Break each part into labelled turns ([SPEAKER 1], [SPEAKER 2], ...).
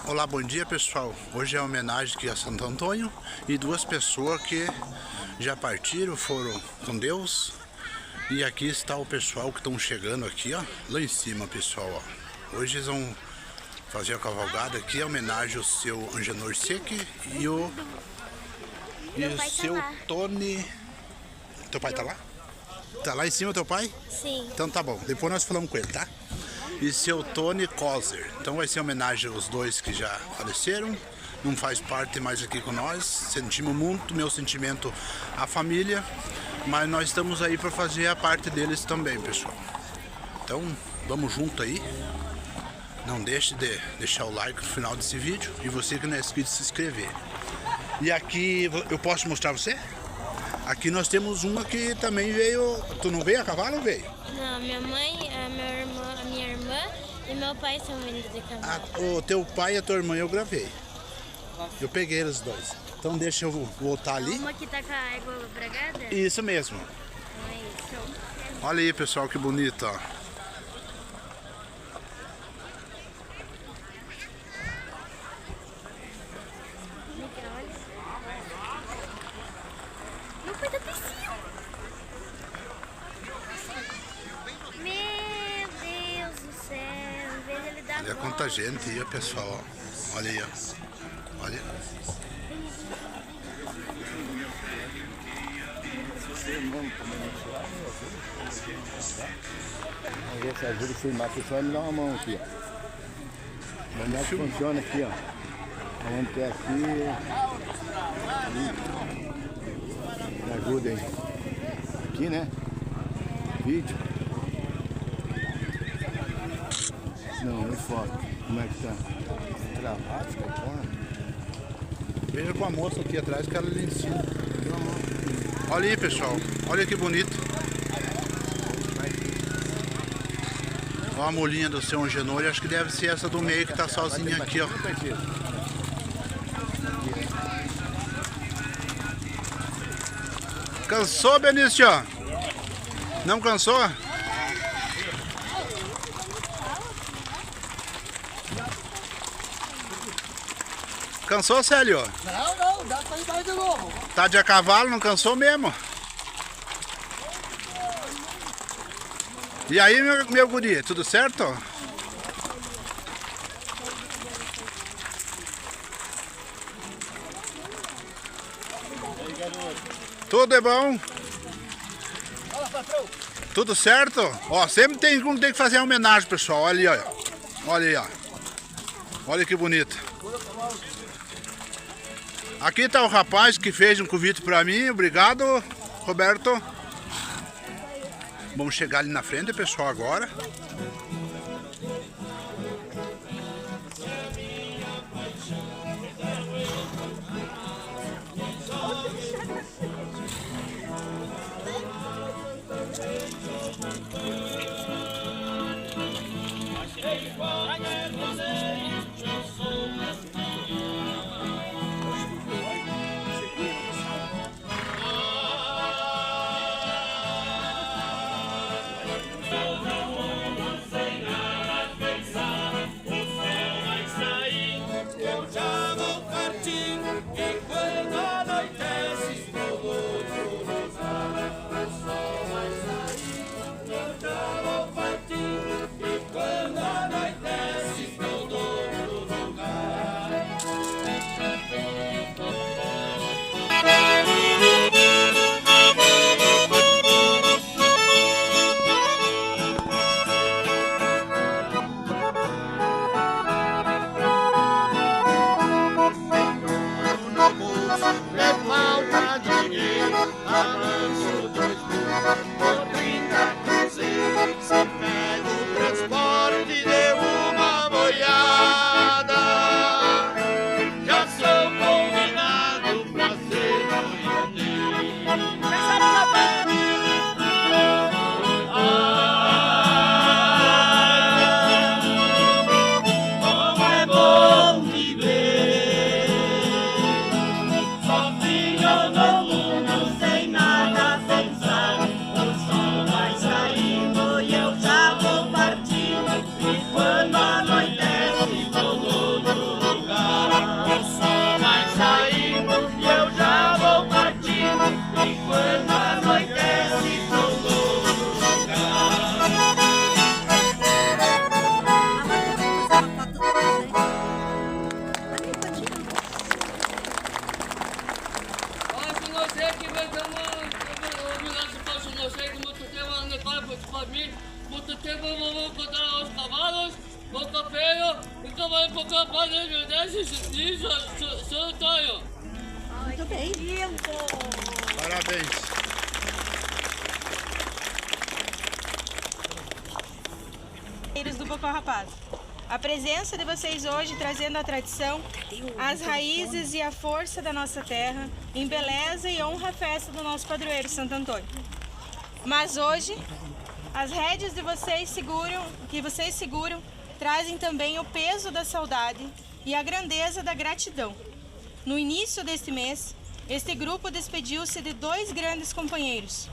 [SPEAKER 1] Olá, bom dia pessoal. Hoje é uma homenagem aqui a Santo Antônio e duas pessoas que já partiram, foram com Deus. E aqui está o pessoal que estão chegando aqui, ó, lá em cima, pessoal, ó. Hoje eles vão fazer a cavalgada aqui, a homenagem ao seu Angenor Seque e o seu Tony. Teu pai tá lá? Tá lá em cima teu pai?
[SPEAKER 2] Sim.
[SPEAKER 1] Então tá bom, depois nós falamos com ele, tá? E seu Tony Kozer. Então vai ser homenagem aos dois que já faleceram. Não faz parte mais aqui com nós. Sentimos muito, meu sentimento à família. Mas nós estamos aí para fazer a parte deles também, pessoal. Então vamos junto aí. Não deixe de deixar o like no final desse vídeo. E você que não é inscrito, se inscrever. E aqui, eu posso mostrar você? Aqui nós temos uma que também veio. Tu não veio a cavalo ou veio?
[SPEAKER 2] Não, minha mãe, a minha irmã e meu pai são vindo de cavalo.
[SPEAKER 1] O teu pai e a tua irmã eu gravei. Eu peguei eles dois. Então deixa eu voltar ali.
[SPEAKER 2] Uma que tá com a égua bragada?
[SPEAKER 1] Isso mesmo.
[SPEAKER 2] Então é isso.
[SPEAKER 1] Olha aí, pessoal, que bonito, ó.
[SPEAKER 2] Não foi da piscina. Meu Deus do céu. Em vez de ele dar
[SPEAKER 1] Olha quanta gente aí, pessoal, ó. Olha aí, ó. Olha.
[SPEAKER 3] Vamos ver se ajuda você embaixo. Só me dá uma mão aqui, ó. Onde é que funciona aqui, ó. Onde que é aqui. Me ajuda aí. Aqui, né? Vídeo. Não é foto. Como é que tá? Travado, fica fora.
[SPEAKER 1] Veja com a moça aqui atrás que ela lhe ensina. Olha aí, pessoal. Olha que bonito. Olha a molinha do seu Angenor. Acho que deve ser essa do meio que tá sozinha aqui, ó. Cansou, Benício? Não cansou? Cansou, Célio?
[SPEAKER 4] Não, dá pra ir mais de novo.
[SPEAKER 1] Tá de a cavalo, não cansou mesmo? E aí, meu guri, tudo certo? Tudo é bom?
[SPEAKER 4] Fala, patrão.
[SPEAKER 1] Tudo certo? Ó, sempre tem que fazer uma homenagem, pessoal. Olha aí, ó. Olha aí, ó. Olha que bonito. Aqui tá o rapaz que fez um convite pra mim. Obrigado, Roberto. Vamos chegar ali na frente, pessoal, agora.
[SPEAKER 5] Quando anoitece,
[SPEAKER 4] Antônio, então vai pro campo de Judas e São Antônio.
[SPEAKER 5] Muito bem.
[SPEAKER 1] Parabéns.
[SPEAKER 6] Do Bocó Rapaz. A presença de vocês hoje trazendo a tradição, as raízes e a força da nossa terra, embeleza e honra a festa do nosso padroeiro Santo Antônio. Mas hoje, as rédeas que vocês seguram, trazem também o peso da saudade e a grandeza da gratidão. No início deste mês, este grupo despediu-se de 2 grandes companheiros,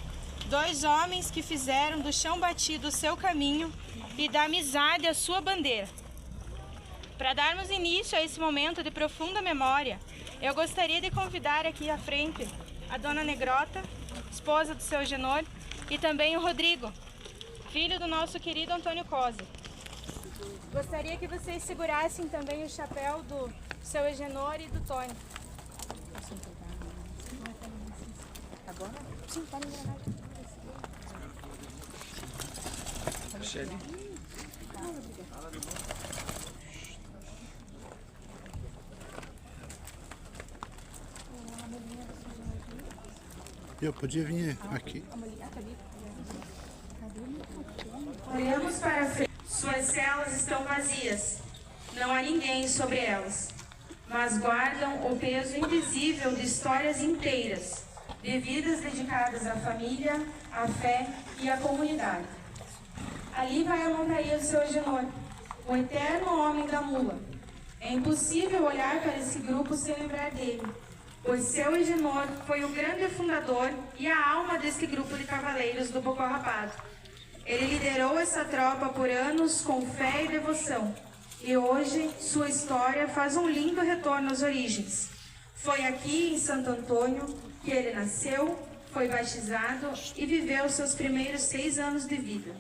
[SPEAKER 6] 2 homens que fizeram do chão batido o seu caminho e da amizade a sua bandeira. Para darmos início a esse momento de profunda memória, eu gostaria de convidar aqui à frente a Dona Negrota, esposa do seu Genor, e também o Rodrigo, filho do nosso querido Antônio Coser. Gostaria que vocês segurassem também o chapéu do seu Egenor e do Tony. Agora? Sim, tá engrenagem.
[SPEAKER 1] Eu podia vir aqui.
[SPEAKER 6] Olhamos para frente. Suas celas estão vazias. Não há ninguém sobre elas. Mas guardam o peso invisível de histórias inteiras, de vidas dedicadas à família, à fé e à comunidade. Ali vai a montaria do seu Genor, o eterno homem da mula. É impossível olhar para esse grupo sem lembrar dele, pois seu Egenor foi o grande fundador e a alma desse grupo de cavaleiros do Bocó Rapado. Ele liderou essa tropa por anos com fé e devoção, e hoje sua história faz um lindo retorno às origens. Foi aqui em Santo Antônio que ele nasceu, foi batizado e viveu seus primeiros 6 anos de vida.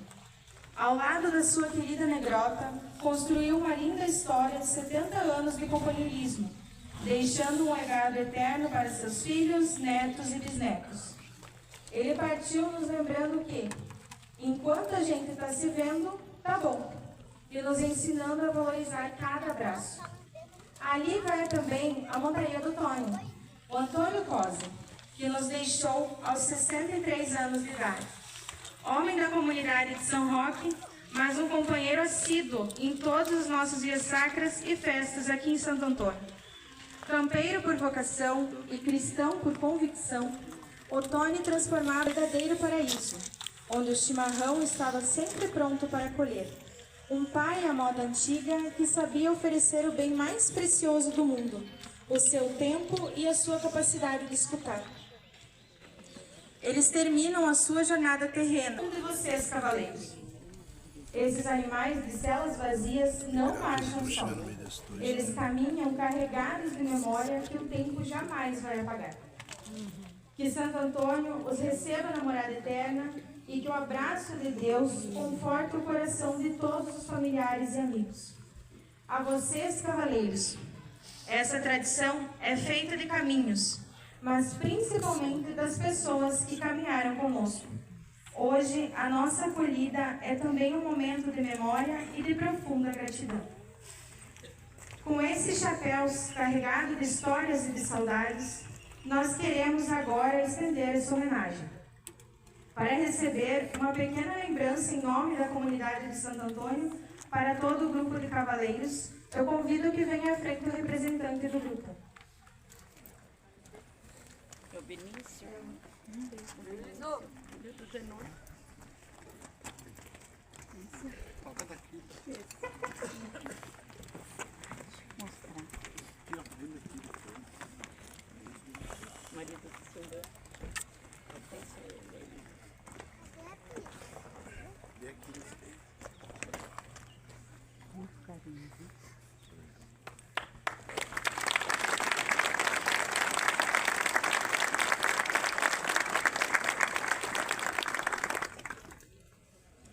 [SPEAKER 6] Ao lado da sua querida Negrota, construiu uma linda história de 70 anos de companheirismo, deixando um legado eterno para seus filhos, netos e bisnetos. Ele partiu nos lembrando que, enquanto a gente está se vendo, tá bom, e nos ensinando a valorizar cada abraço. Ali vai também a montaria do Tony, o Antônio Coser, que nos deixou aos 63 anos de idade. Homem da comunidade de São Roque, mas um companheiro assíduo em todos os nossos dias sacras e festas aqui em Santo Antônio. Campeiro por vocação e cristão por convicção, o Tony transformava o verdadeiro paraíso, onde o chimarrão estava sempre pronto para colher. Um pai à moda antiga que sabia oferecer o bem mais precioso do mundo, o seu tempo e a sua capacidade de escutar. Eles terminam a sua jornada terrena. Um de vocês, cavaleiros. Esses animais de celas vazias não marcham só. Eles caminham carregados de memória que o tempo jamais vai apagar. Que Santo Antônio os receba na morada eterna e que o abraço de Deus conforte o coração de todos os familiares e amigos. A vocês, cavaleiros, essa tradição é feita de caminhos, mas principalmente das pessoas que caminharam conosco. Hoje, a nossa acolhida é também um momento de memória e de profunda gratidão. Com esses chapéus carregados de histórias e de saudades, nós queremos agora estender essa homenagem. Para receber uma pequena lembrança em nome da comunidade de Santo Antônio, para todo o grupo de cavaleiros, eu convido que venha à frente o representante do grupo.
[SPEAKER 5] O Benício.
[SPEAKER 3] Falta daqui.
[SPEAKER 5] Mostrar. Marido do senhor. Muito carinho, viu?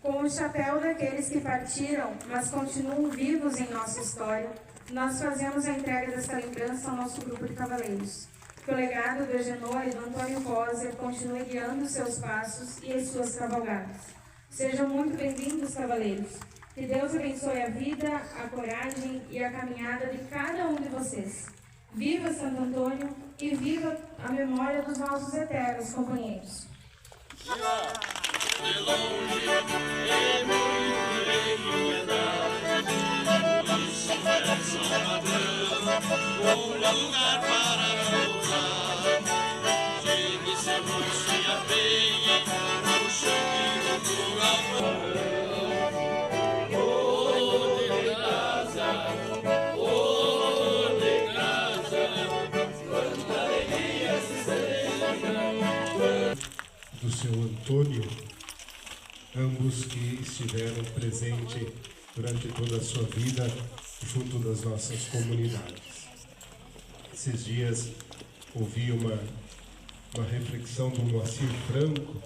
[SPEAKER 6] Com o chapéu daqueles que partiram, mas continuam vivos em nossa história, nós fazemos a entrega dessa lembrança ao nosso grupo de cavaleiros. Que o legado do Egenor e do Antônio Coser continue guiando seus passos e as suas cavalgadas. Sejam muito bem-vindos, cavaleiros. Que Deus abençoe a vida, a coragem e a caminhada de cada um de vocês. Viva Santo Antônio e viva a memória dos nossos eternos companheiros.
[SPEAKER 7] Do seu Antônio, ambos que estiveram presentes durante toda a sua vida junto das nossas comunidades. Esses dias ouvi uma reflexão do Moacir Franco,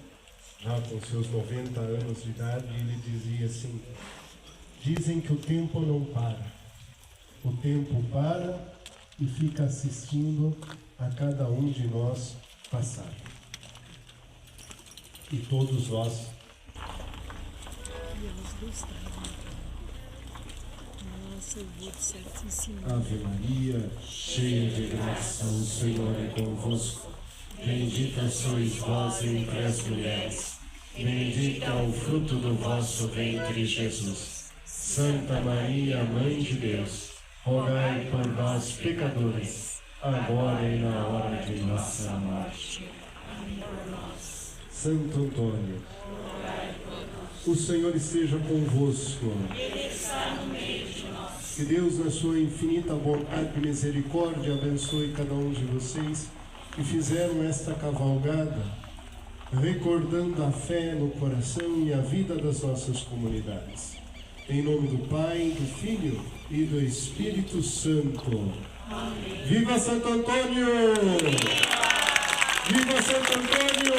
[SPEAKER 7] já com seus 90 anos de idade, e ele dizia assim: dizem que o tempo não para. O tempo para e fica assistindo a cada um de nós passar. E todos nós Ave Maria, cheia de graça, o Senhor é convosco. Bendita sois vós entre as mulheres, bendito é o fruto do vosso ventre, Jesus. Santa Maria, Mãe de Deus, rogai por nós, pecadores, agora e na hora de nossa morte. Santo Antônio, o Senhor esteja convosco. Ele está no meio de nós. Que Deus, na sua infinita bondade e misericórdia, abençoe cada um de vocês que fizeram esta cavalgada, recordando a fé no coração e a vida das nossas comunidades. Em nome do Pai, do Filho e do Espírito Santo. Amém. Viva Santo Antônio! Viva Santo Antônio!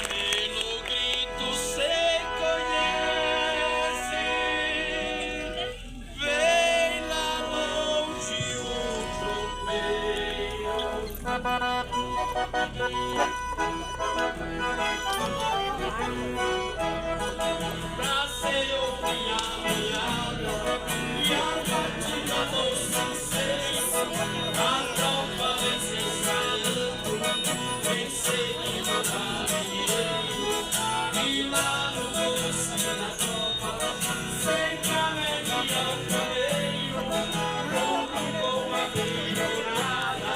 [SPEAKER 8] Pelo grito se conhece, vem lá longe o tropeiro. Pra ser ouvir a meada e a batida do sucesso, a tropa vem se ensaiando, vem seguindo o marinheiro, e lá no bosque da tropa, sempre a média ao cadeiro, louco com a figurada,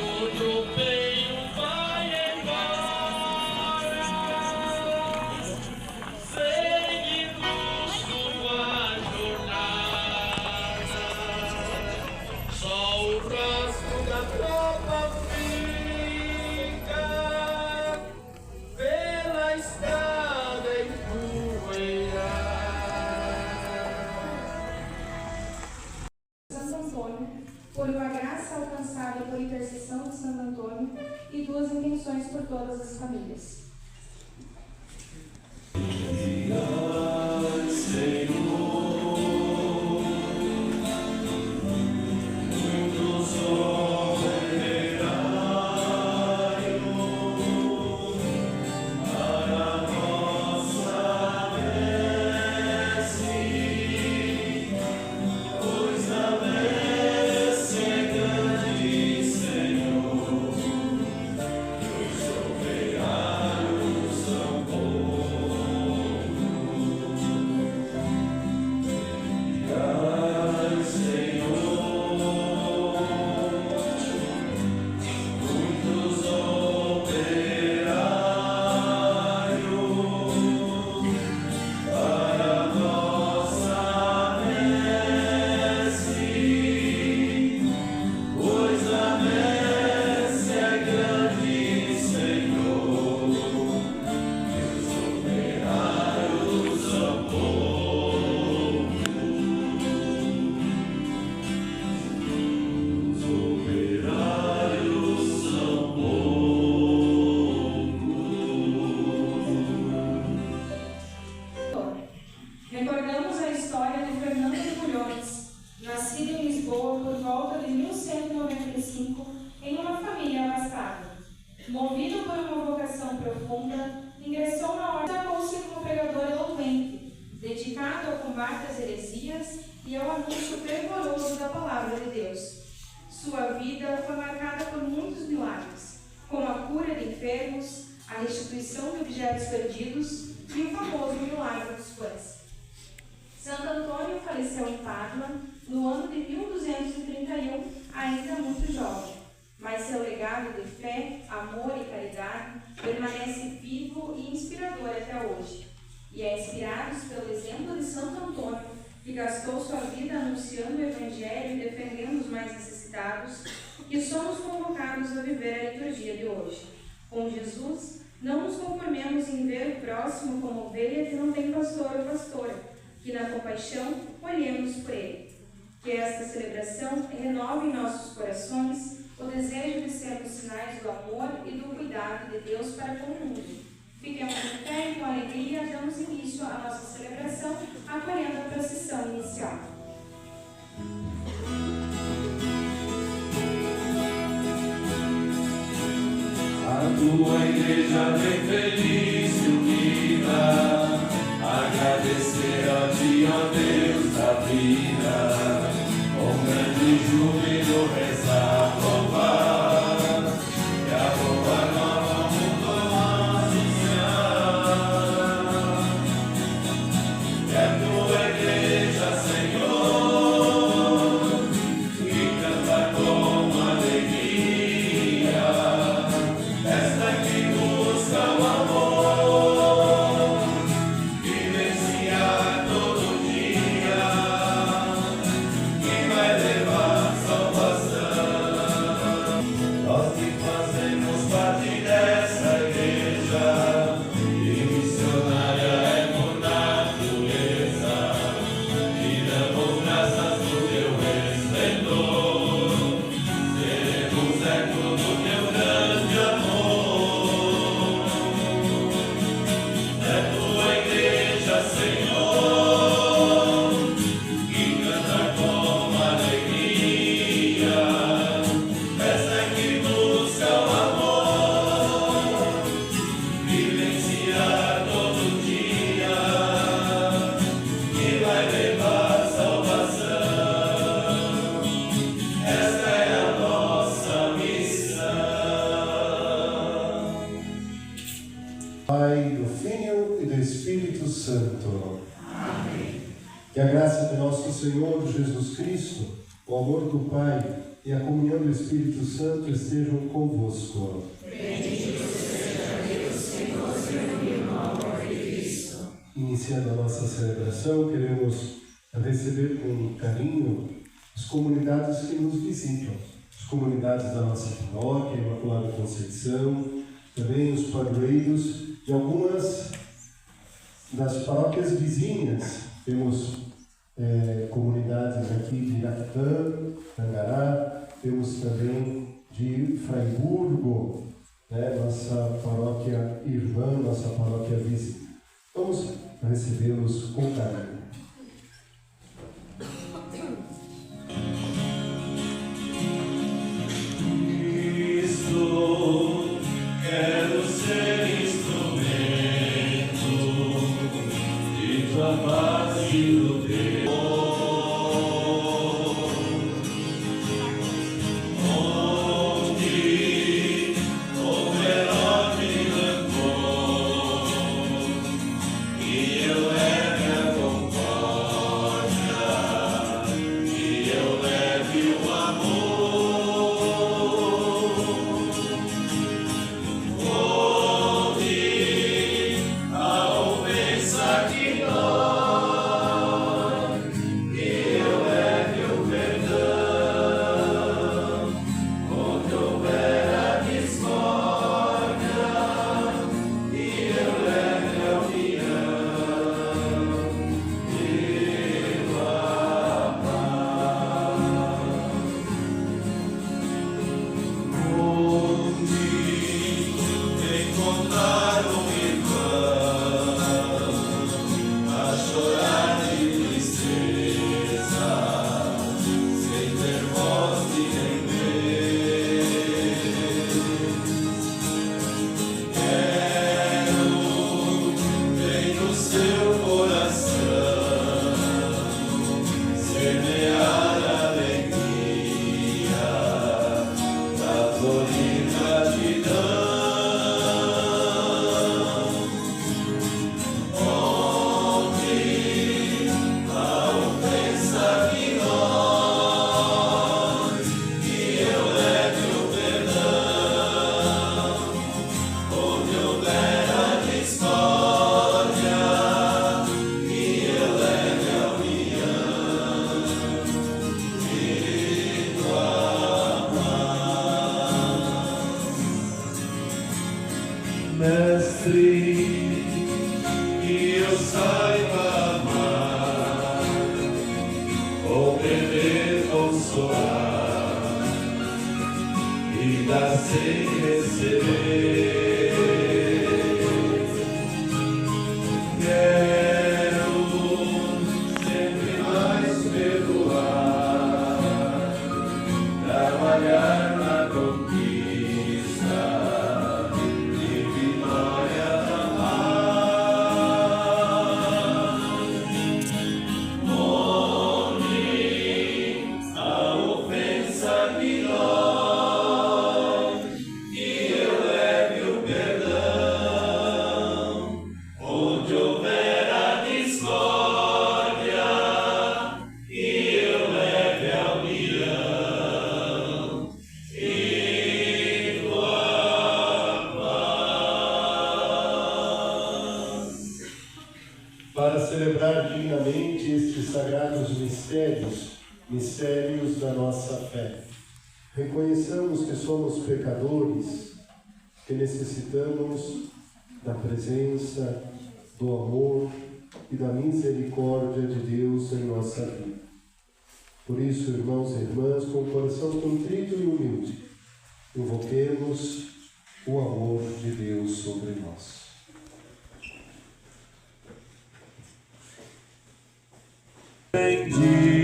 [SPEAKER 8] o tropeiro vai embora, seguindo sua jornada. Só o rastro da tropa fica pela estrada empoeirada.
[SPEAKER 6] Santo Antônio, por uma graça alcançada por intercessão de Santo Antônio e duas intenções por todas as famílias. Recordamos a história de Fernando de Bulhões, nascido em Lisboa por volta de 1195, em uma família abastada. Movido por uma vocação profunda, ingressou na ordem, destacou-se como pregador dedicado ao combate às heresias e ao anúncio fervoroso da palavra de Deus. Sua vida foi marcada por muitos milagres, como a cura de enfermos, a restituição de objetos perdidos e o famoso milagre dos pães. Santo Antônio faleceu em Pádua no ano de 1231, ainda muito jovem, mas seu legado de fé, amor e caridade permanece vivo e inspirador até hoje. E é inspirados pelo exemplo de Santo Antônio, que gastou sua vida anunciando o Evangelho e defendendo os mais necessitados, que somos convocados a viver a liturgia de hoje. Com Jesus, não nos conformemos em ver o próximo como ovelha que não tem pastor ou pastora, que na compaixão olhemos por ele. Que esta celebração renove em nossos corações o desejo de sermos sinais do amor e do cuidado de Deus para com o mundo. Fiquemos em pé e com alegria damos início à nossa celebração, acolhendo a procissão inicial.
[SPEAKER 8] A tua igreja vem feliz e unida, agradecer a ti, ó Deus da vida, com grande júbilo rezar, louvar, e a boa nova mundo anunciar. É tua igreja, Senhor, que canta com alegria, esta que busca o amor, vivenciar todo dia, que vai levar salvação. Nós que fazemos parte dessa igreja, e missionária é por natureza, e damos graças do teu esplendor, seremos eco do teu grande amor. É tua igreja, Senhor, que canta com alegria, esta que busca o amor, vivenciar todo dia, que vai levar salvação. Esta é a nossa missão.
[SPEAKER 7] Pai, do Filho e do Espírito Santo. Amém. Que a graça de nosso Senhor Jesus Cristo, o amor do Pai e a comunhão do Espírito Santo estejam convosco. Iniciando a nossa celebração, queremos receber com carinho as comunidades que nos visitam, as comunidades da nossa paróquia, Imaculada Conceição, também os padroeiros de algumas das paróquias vizinhas. Temos comunidades aqui de Iratã, Tangará, temos também de Fraiburgo, nossa paróquia irmã, nossa paróquia vizinha. Vamos recebê-los com carinho.
[SPEAKER 8] Cristo, quero ser instrumento de tua paz e do teu amor. Onde o veloz me levou, e eu leve a concórdia, e eu leve o amor. Onde a ofensa que dói, consolar, e dar sem receber. Quero sempre mais perdoar, trabalhar na conquista de vitória da paz, onde a ofensa me dói e eu leve o perdão, onde houver a discórdia e eu leve a união e tua paz.
[SPEAKER 7] Para celebrar dignamente estes sagrados mistérios da nossa fé, reconheçamos que somos pecadores, que necessitamos da presença, do amor e da misericórdia de Deus em nossa vida. Por isso, irmãos e irmãs, com o coração contrito e humilde, invoquemos o amor de Deus sobre nós.
[SPEAKER 8] Tende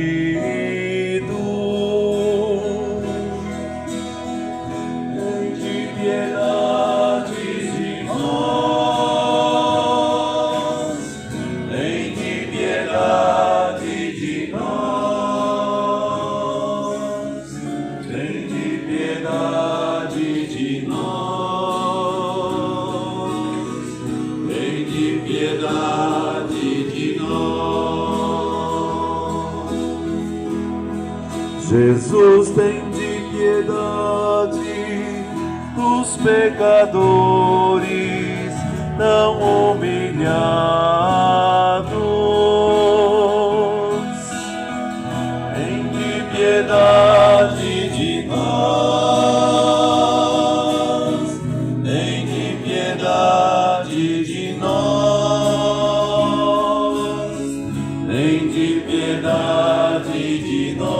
[SPEAKER 8] piedade de nós, tende piedade de nós, tende piedade de nós, tende piedade de nós. Jesus, tende piedade dos pecadores não humilhados. Tende piedade de nós, tende piedade de nós, tende piedade de nós,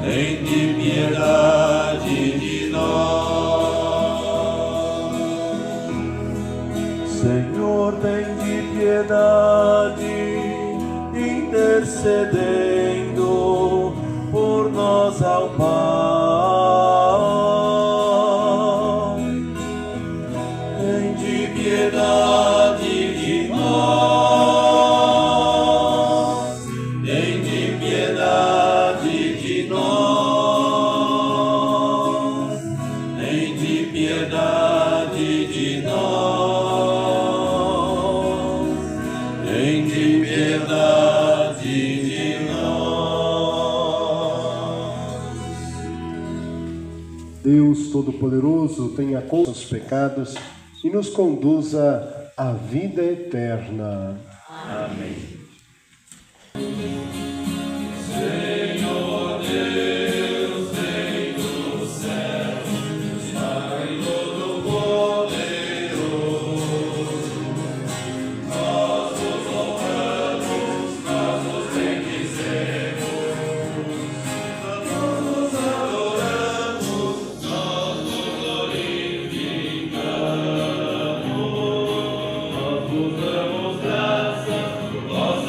[SPEAKER 8] tende piedade de nós. Senhor, tende piedade, intercedendo por nós ao Pai. Tende piedade de nós, tende piedade de nós, tende piedade de nós, tende piedade de nós.
[SPEAKER 7] Deus Todo-Poderoso, tenha conta os pecados e nos conduza à vida eterna.
[SPEAKER 8] Amém. Senhor Deus, Rei do céu, Pai Todo-Poderoso, nós vos honramos, nós vos bendizemos, nós vos adoramos, nós vos glorificamos, nós vos damos graças, nós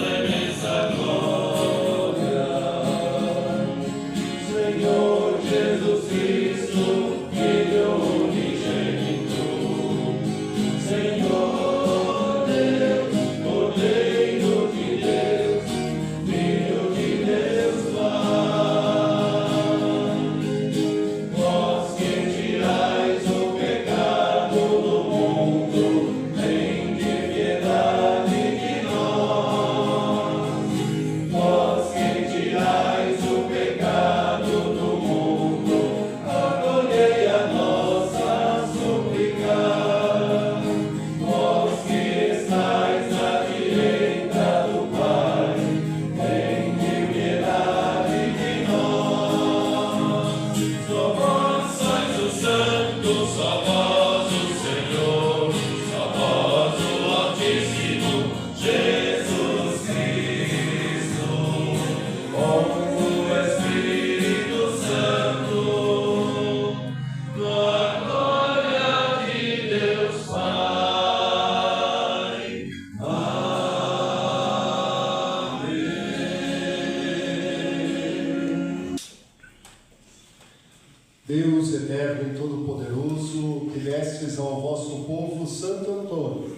[SPEAKER 7] eterno e todo-poderoso, que destes ao vosso povo Santo Antônio,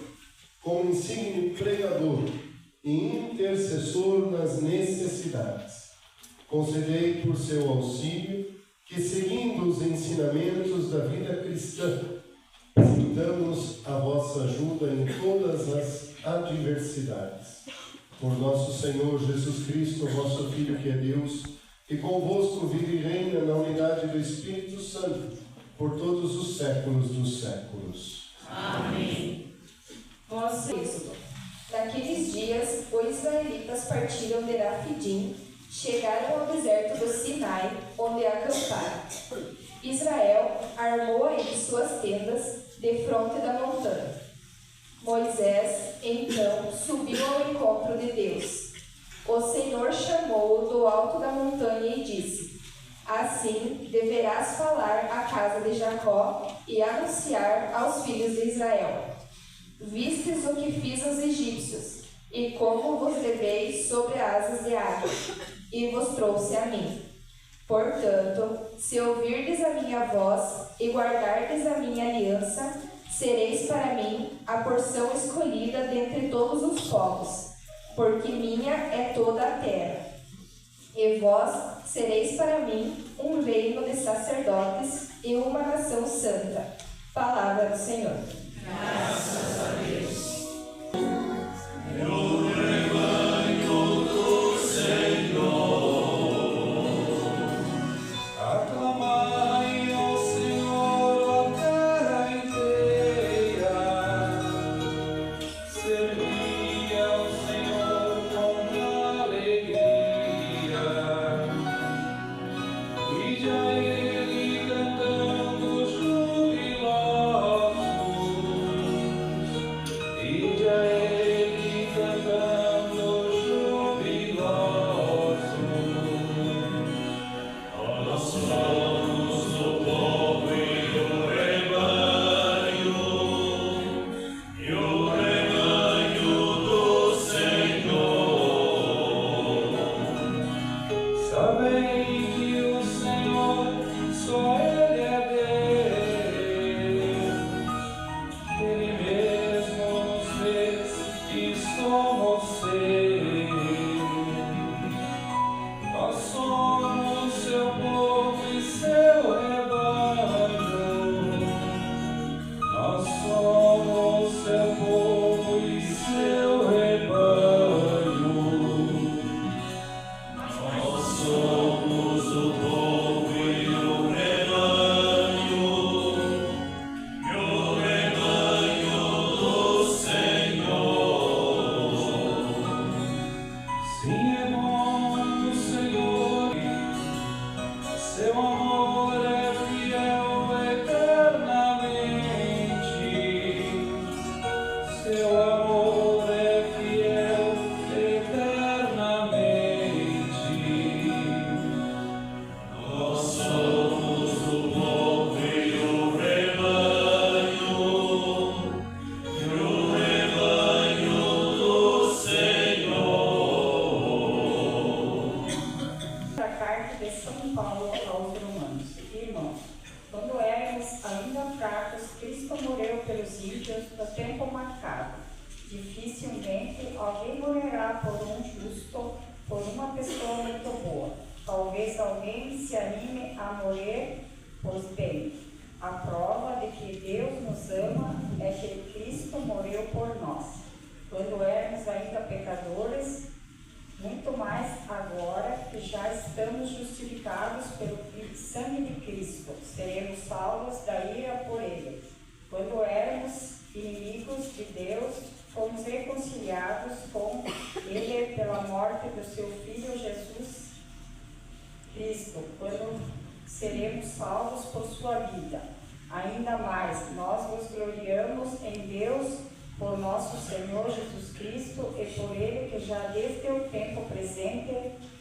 [SPEAKER 7] como insigne pregador e intercessor nas necessidades, concedei por seu auxílio que, seguindo os ensinamentos da vida cristã, sintamos a vossa ajuda em todas as adversidades. Por nosso Senhor Jesus Cristo, vosso Filho, que é Deus, e convosco vive e reina na unidade do Espírito Santo, por todos os séculos dos séculos.
[SPEAKER 6] Amém. Vosso Êxodo. Naqueles dias, os israelitas partiram de Rafidim, chegaram ao deserto do Sinai, onde acamparam. Israel armou aí suas tendas defronte da montanha. Moisés, então, subiu ao encontro de Deus. O Senhor chamou-o do alto da montanha e disse: assim deverás falar à casa de Jacó e anunciar aos filhos de Israel: vistes o que fiz aos egípcios, e como vos levei sobre asas de águia, e vos trouxe a mim. Portanto, se ouvirdes a minha voz e guardardes a minha aliança, sereis para mim a porção escolhida dentre todos os povos, porque minha é toda a terra. E vós sereis para mim um reino de sacerdotes e uma nação santa. Palavra do Senhor.
[SPEAKER 8] Graças a Deus.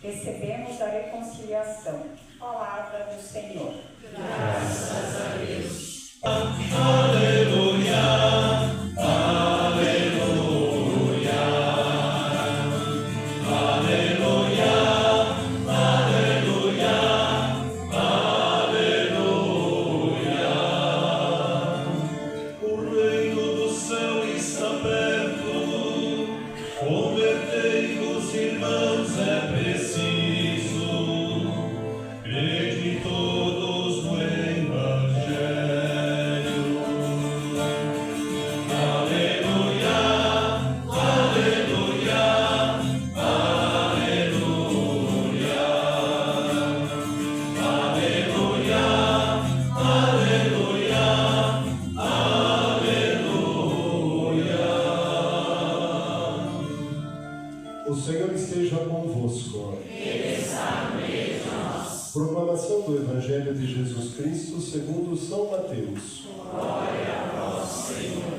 [SPEAKER 6] Recebemos a reconciliação. Palavra do Senhor.
[SPEAKER 8] Graças a Deus. Aleluia. Aleluia. Aleluia. Aleluia. Aleluia. irmãos, é preciso crer de todos no Evangelho. Aleluia, aleluia, aleluia, aleluia, aleluia, aleluia.
[SPEAKER 7] O Senhor esteja convosco. Proclamação do Evangelho de Jesus Cristo segundo São Mateus. Glória a vós, Senhor.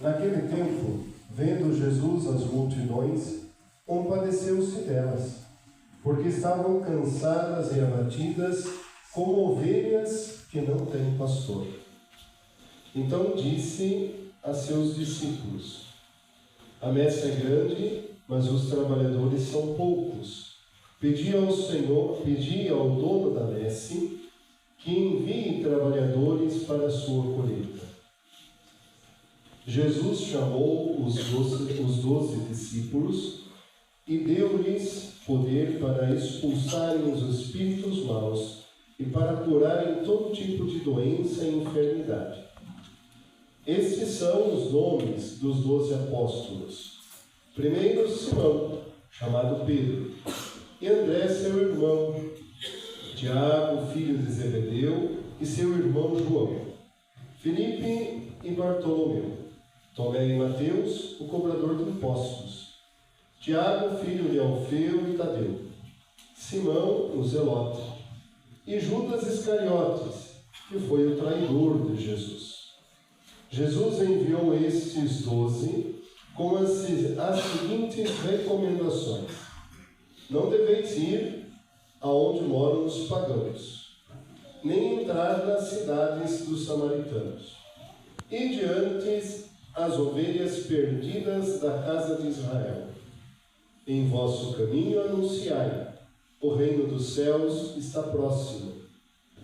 [SPEAKER 7] Naquele tempo, vendo Jesus as multidões, compadeceu-se delas, porque estavam cansadas e abatidas, como ovelhas que não têm pastor. Então disse a seus discípulos: a messe é grande, mas os trabalhadores são poucos. Pedi ao dono da messe que envie trabalhadores para a sua colheita. Jesus chamou os 12 discípulos e deu-lhes poder para expulsarem os espíritos maus e para curarem todo tipo de doença e enfermidade. Estes são os nomes dos 12 apóstolos. Primeiro, Simão, chamado Pedro, e André, seu irmão, Tiago, filho de Zebedeu, e seu irmão João, Filipe e Bartolomeu, Tomé e Mateus, o cobrador de impostos, Tiago, filho de Alfeu e Tadeu, Simão, o Zelote, e Judas Iscariotes, que foi o traidor de Jesus. Jesus enviou estes 12 com as seguintes recomendações: não deveis ir aonde moram os pagãos, nem entrar nas cidades dos samaritanos. Ide antes as ovelhas perdidas da casa de Israel. Em vosso caminho anunciai: o reino dos céus está próximo.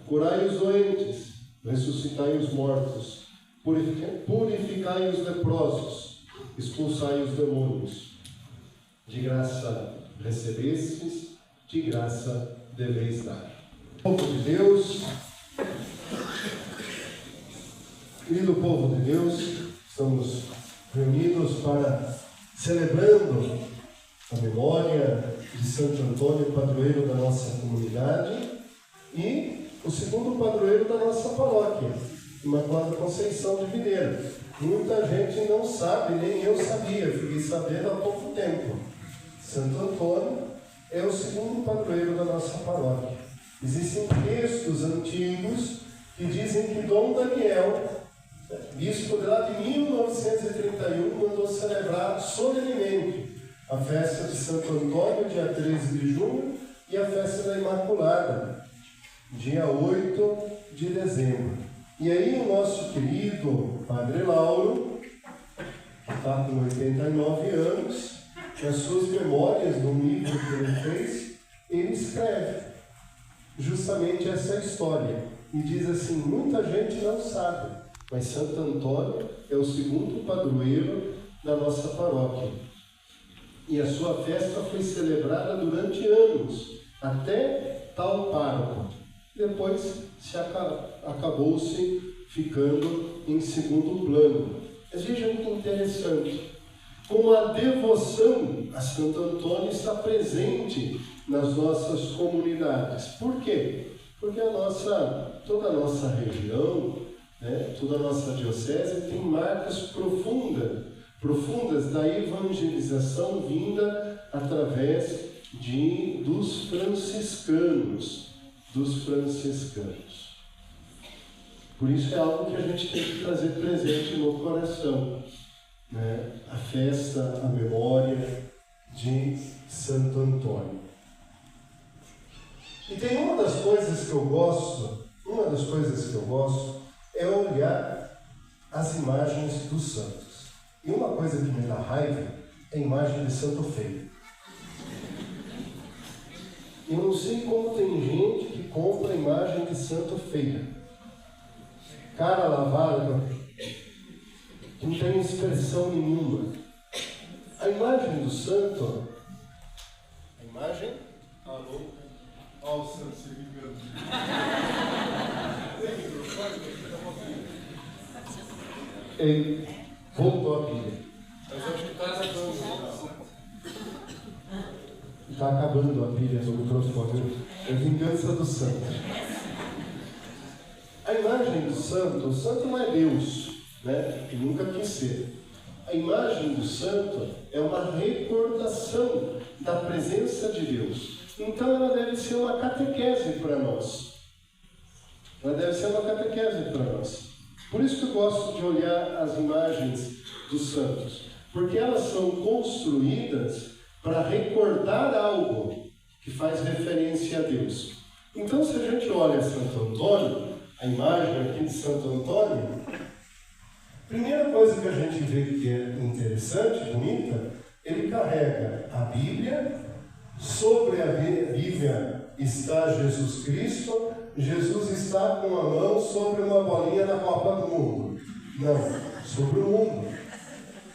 [SPEAKER 7] Curai os doentes, ressuscitai os mortos, purificai os leprosos, expulsai os demônios. De graça recebestes, de graça deveis dar. Povo de Deus, querido povo de Deus, estamos reunidos para celebrando a memória de Santo Antônio, padroeiro da nossa comunidade, e o segundo padroeiro da nossa paróquia, Imaculada Conceição de Videira. Muita gente não sabe, nem eu sabia, fiquei sabendo há pouco tempo. Santo Antônio é o segundo padroeiro da nossa paróquia. Existem textos antigos que dizem que Dom Daniel, bispo de lá de 1931, mandou celebrar solenemente a festa de Santo Antônio, dia 13 de junho, e a festa da Imaculada, dia 8 de dezembro. E aí o nosso querido Padre Lauro, que está com 89 anos, nas suas memórias, no livro que ele fez, ele escreve justamente essa história. E diz assim: muita gente não sabe, mas Santo Antônio é o segundo padroeiro da nossa paróquia. E a sua festa foi celebrada durante anos, até tal pároco. Depois acabou-se ficando em segundo plano. Mas vejam que interessante, como a devoção a Santo Antônio está presente nas nossas comunidades. Por quê? Porque toda a nossa região, toda a nossa diocese tem marcas profundas da evangelização vinda através dos franciscanos. Por isso é algo que a gente tem que trazer presente no coração, a festa, a memória de Santo Antônio. E tem uma das coisas que eu gosto é olhar as imagens dos santos. E uma coisa que me dá raiva é a imagem de santo feio. Eu não sei como tem gente que compra a imagem de santo feia. Cara lavada, que não tem expressão nenhuma. A imagem do santo, a imagem, alô, ó o santo se ligando. Ele voltou a pilha. Mas acho que está acabando. Está acabando a pilha do microfone. É a vingança do santo. A imagem do santo, o santo não é Deus, né? E nunca quis ser. A imagem do santo é uma recordação da presença de Deus. Então ela deve ser uma catequese para nós. Ela deve ser uma catequese para nós. Por isso que eu gosto de olhar as imagens dos santos. Porque elas são construídas para recordar algo que faz referência a Deus. Então se a gente olha Santo Antônio, a imagem aqui de Santo Antônio, a primeira coisa que a gente vê que é interessante, bonita, ele carrega a Bíblia, sobre a Bíblia está Jesus Cristo, Jesus está com a mão sobre uma bolinha na Copa do Mundo. Não, sobre o mundo,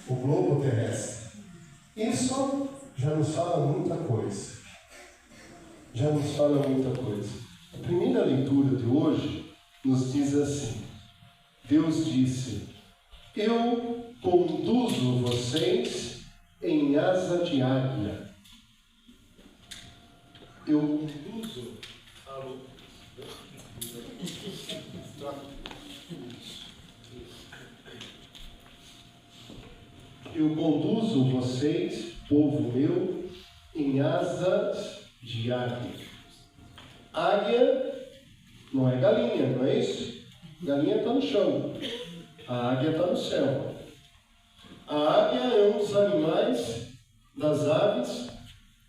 [SPEAKER 7] o globo terrestre. Isso já nos fala muita coisa. Já nos fala muita coisa. A primeira leitura de hoje nos diz assim: Deus disse: eu conduzo vocês em asa de águia. Eu conduzo. Alô? Eu conduzo vocês, povo meu, em asas de águia. Águia não é galinha, não é isso? Galinha está no chão. A águia está no céu. A águia é um dos animais das aves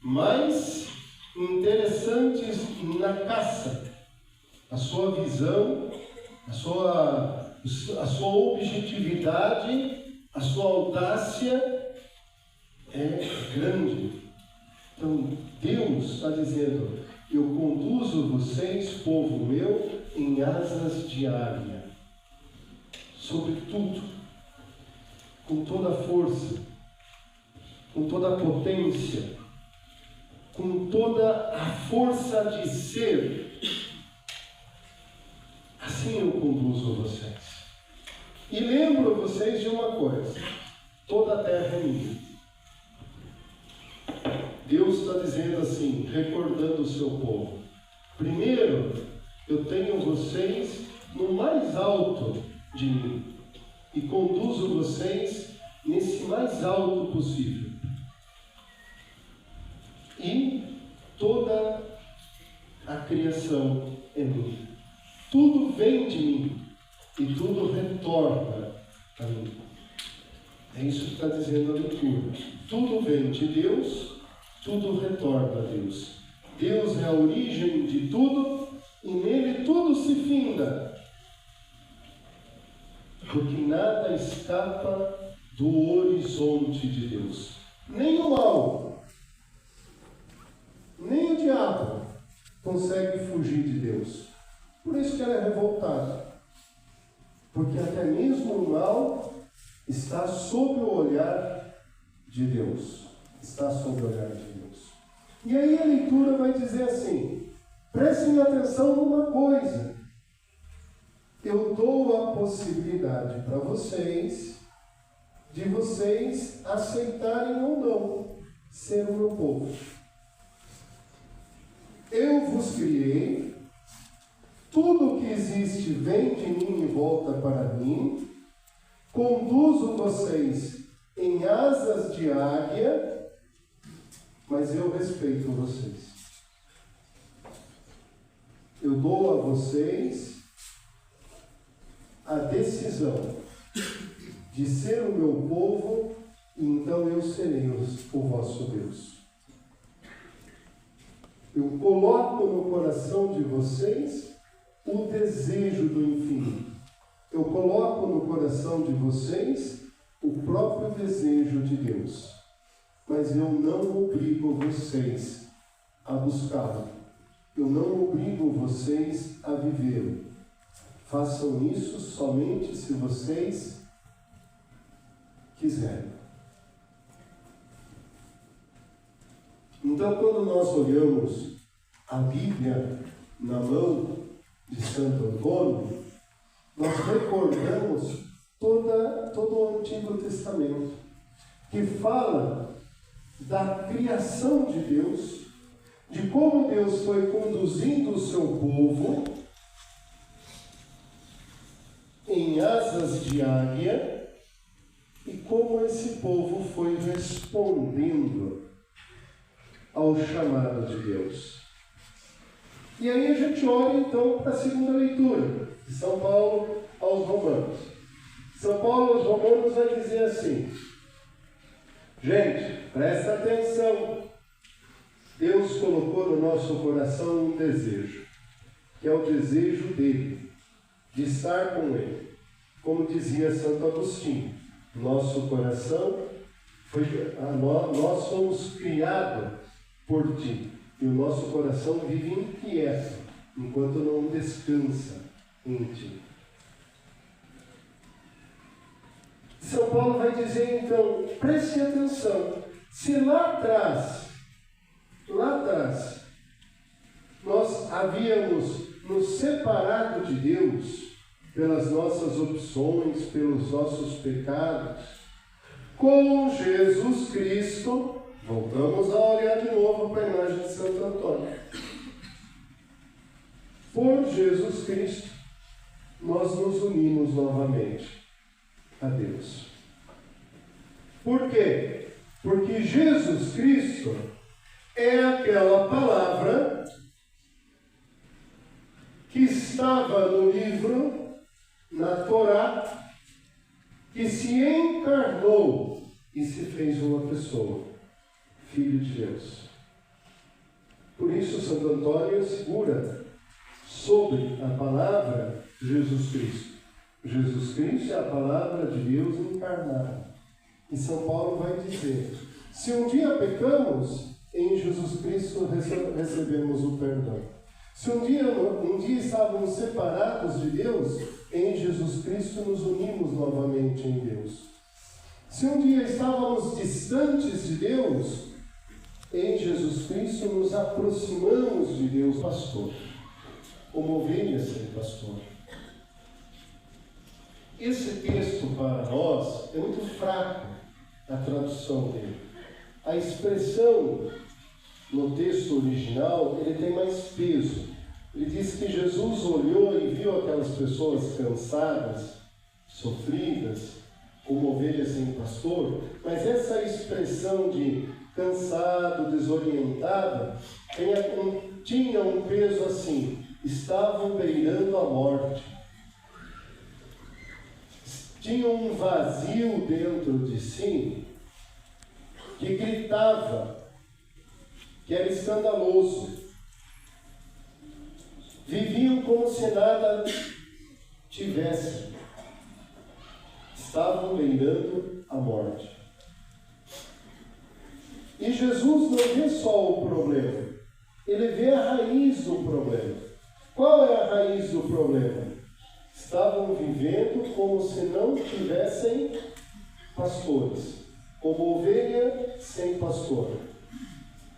[SPEAKER 7] mais interessantes na caça. A sua visão, a sua objetividade, a sua audácia é grande. Então, Deus está dizendo: eu conduzo vocês, povo meu, em asas de águia. Sobre tudo, com toda a força, com toda a potência, com toda a força de ser. Assim eu conduzo vocês. E lembro vocês de uma coisa: toda a terra é minha. Deus está dizendo assim, recordando o seu povo: primeiro, eu tenho vocês no mais alto de mim e conduzo vocês nesse mais alto possível. E toda a criação é minha. Tudo vem de mim e tudo retorna a mim. É isso que está dizendo a leitura. Tudo vem de Deus, tudo retorna a Deus. Deus é a origem de tudo e nele tudo se finda. Porque nada escapa do horizonte de Deus. Nem o mal, nem o diabo consegue fugir de Deus. Por isso que ela é revoltada. Porque até mesmo o mal está sob o olhar de Deus. Está sob o olhar de Deus. E aí a leitura vai dizer assim: prestem atenção numa coisa. Eu dou a possibilidade para vocês de vocês aceitarem ou não ser o meu povo. Eu vos criei, tudo que existe vem de mim e volta para mim, conduzo vocês em asas de águia, mas eu respeito vocês. Eu dou a vocês a decisão de ser o meu povo, e então eu serei o vosso Deus. Eu coloco no coração de vocês o desejo do infinito. Eu coloco no coração de vocês o próprio desejo de Deus. Mas eu não obrigo vocês a buscá-lo. Eu não obrigo vocês a vivê-lo. Façam isso somente se vocês quiserem. Então, quando nós olhamos a Bíblia na mão de Santo Antônio, nós recordamos todo o Antigo Testamento, que fala da criação de Deus, de como Deus foi conduzindo o seu povo em asas de águia e como esse povo foi respondendo ao chamado de Deus. E aí a gente olha então para a segunda leitura, de São Paulo aos Romanos. São Paulo aos Romanos vai dizer assim: gente, presta atenção. Deus colocou no nosso coração um desejo, que é o desejo dele, de estar com ele. Como dizia Santo Agostinho, nosso coração nós somos criados por ti, e o nosso coração vive inquieto, enquanto não descansa em ti. São Paulo vai dizer então, preste atenção, se lá atrás, nós havíamos nos separado de Deus pelas nossas opções, pelos nossos pecados, com Jesus Cristo, voltamos a olhar de novo para a imagem de Santo Antônio. Por Jesus Cristo, nós nos unimos novamente a Deus. Por quê? Porque Jesus Cristo é aquela palavra que estava no livro, na Torá, que se encarnou e se fez uma pessoa, Filho de Deus. Por isso Santo Antônio segura sobre a palavra Jesus Cristo. Jesus Cristo é a palavra de Deus encarnada. E São Paulo vai dizer, se um dia pecamos, em Jesus Cristo recebemos o perdão. Se um dia estávamos separados de Deus, em Jesus Cristo nos unimos novamente em Deus. Se um dia estávamos distantes de Deus, em Jesus Cristo nos aproximamos de Deus, pastor, como ovelha sem pastor. Esse texto para nós é muito fraco, a tradução dele. A expressão no texto original, ele tem mais peso. Ele diz que Jesus olhou e viu aquelas pessoas cansadas, sofridas, como ovelhas sem pastor, mas essa expressão de cansado, desorientado, tinha um peso assim, estavam beirando a morte. Tinha um vazio dentro de si que gritava, que era escandaloso. Viviam como se nada tivesse. Estavam beirando a morte. E Jesus não vê só o problema, ele vê a raiz do problema. Qual é a raiz do problema? Estavam vivendo como se não tivessem pastores, como ovelha sem pastor.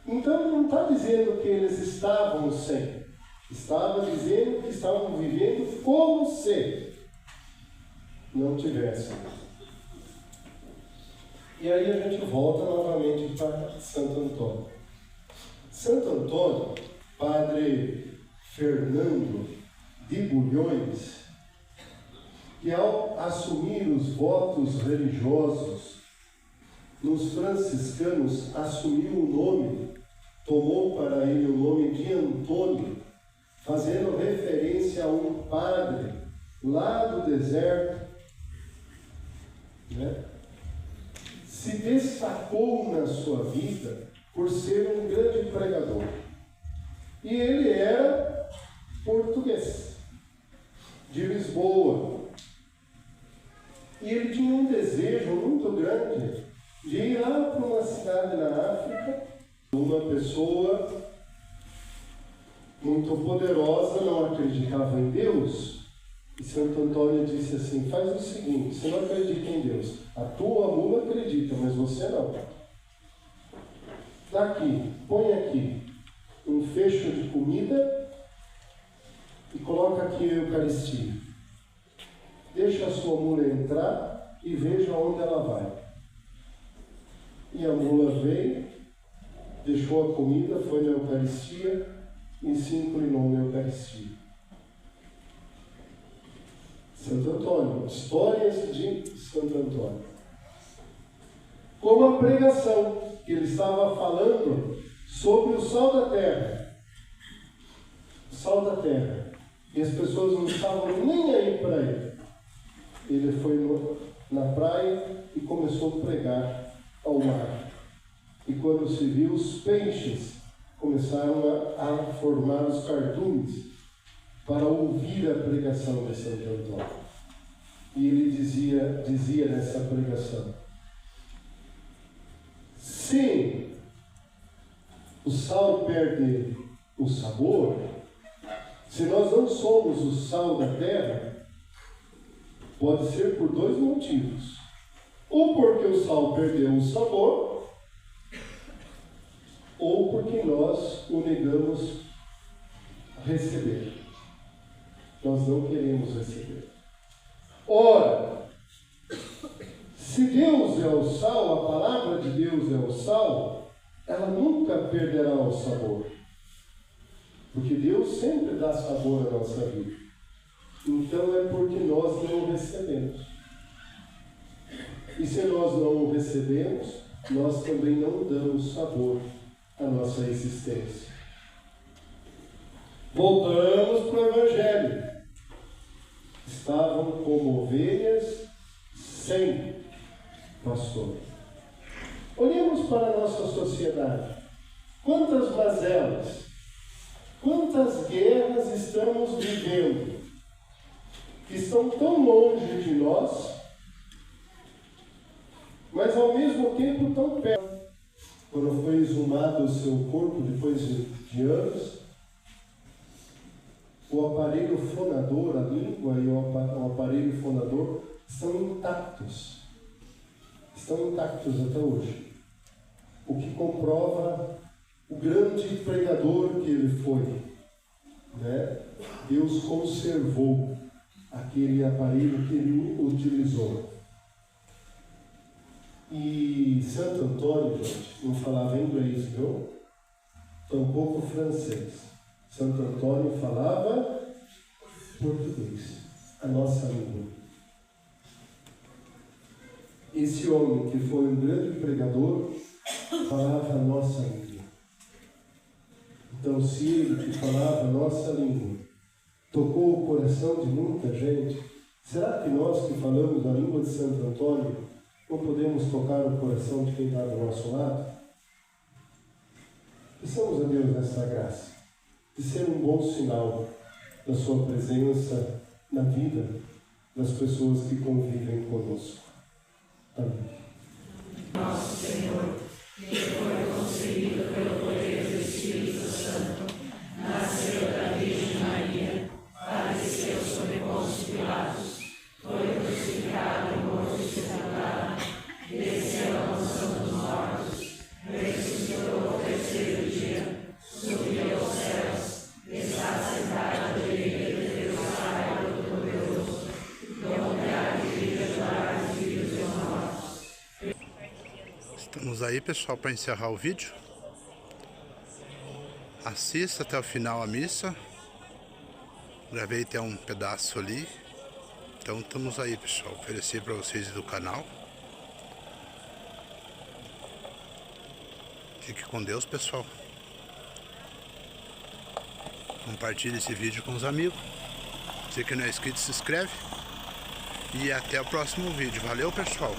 [SPEAKER 7] Então não está dizendo que eles estavam sem, estava dizendo que estavam vivendo como se não tivessem. E aí a gente volta novamente para Santo Antônio. Santo Antônio, Padre Fernando de Bulhões, que ao assumir os votos religiosos nos franciscanos, assumiu o nome, tomou para ele o nome de Antônio, fazendo referência a um padre lá do deserto, né? Se destacou na sua vida por ser um grande pregador. E ele era português, de Lisboa. E ele tinha um desejo muito grande de ir lá para uma cidade na África. Uma pessoa muito poderosa não acreditava em Deus. E Santo Antônio disse assim, faz o seguinte, você não acredita em Deus, a tua mula acredita, mas você não. daqui, põe aqui um fecho de comida e coloca aqui a Eucaristia. Deixa a sua mula entrar e veja onde ela vai. E a mula veio, deixou a comida, foi na Eucaristia e se inclinou na Eucaristia. Santo Antônio, histórias de Santo Antônio. Como a pregação, que ele estava falando sobre o sal da terra. O sal da terra. E as pessoas não estavam nem aí para ele. Ele foi na praia e começou a pregar ao mar. E quando se viu, os peixes começaram a formar os cardumes para ouvir a pregação de Santo Antônio. E ele dizia nessa pregação: se o sal perde o sabor, se nós não somos o sal da terra, pode ser por dois motivos. Ou porque o sal perdeu o sabor, ou porque nós o negamos a receber. Nós não queremos receber. Ora, se Deus é o sal, a palavra de Deus é o sal, ela nunca perderá o sabor. Porque Deus sempre dá sabor à nossa vida. Então é porque nós não o recebemos. E se nós não o recebemos, nós também não damos sabor à nossa existência. Voltamos para o Evangelho. Estavam como ovelhas sem pastor. Olhemos para a nossa sociedade. Quantas mazelas, quantas guerras estamos vivendo, que estão tão longe de nós, mas ao mesmo tempo tão perto. Quando foi exumado o seu corpo, depois de anos, o aparelho fonador, a língua e o aparelho fonador estão intactos. Estão intactos até hoje. O que comprova o grande pregador que ele foi. Né? Deus conservou aquele aparelho que ele utilizou. E Santo Antônio, gente, não falava inglês, viu? Tampouco francês. Santo Antônio falava português, a nossa língua. Esse homem que foi um grande pregador falava a nossa língua. Então, se ele que falava a nossa língua tocou o coração de muita gente, será que nós que falamos a língua de Santo Antônio não podemos tocar o coração de quem está do nosso lado? Peçamos a Deus nessa graça de ser um bom sinal da sua presença na vida das pessoas que convivem conosco. Amém.
[SPEAKER 8] Nosso Senhor, que foi concebido pelo poder do Espírito Santo, nasceu da Virgem Maria, padeceu sob Pôncio Pilatos, foi crucificado, morto e sepultado, desceu à mansão dos mortos, ressuscitou ao terceiro dia, subiu aos céus, está sentado à direita de Deus Pai Todo-Poderoso, donde há de vir julgar os vivos e os mortos.
[SPEAKER 1] Estamos aí, pessoal, para encerrar o vídeo. Assista até o final a missa. Gravei até um pedaço ali. Então estamos aí, pessoal, oferecer para vocês do canal. Fique com Deus, pessoal. Compartilhe esse vídeo com os amigos. Você que não é inscrito, se inscreve. E até o próximo vídeo. Valeu, pessoal.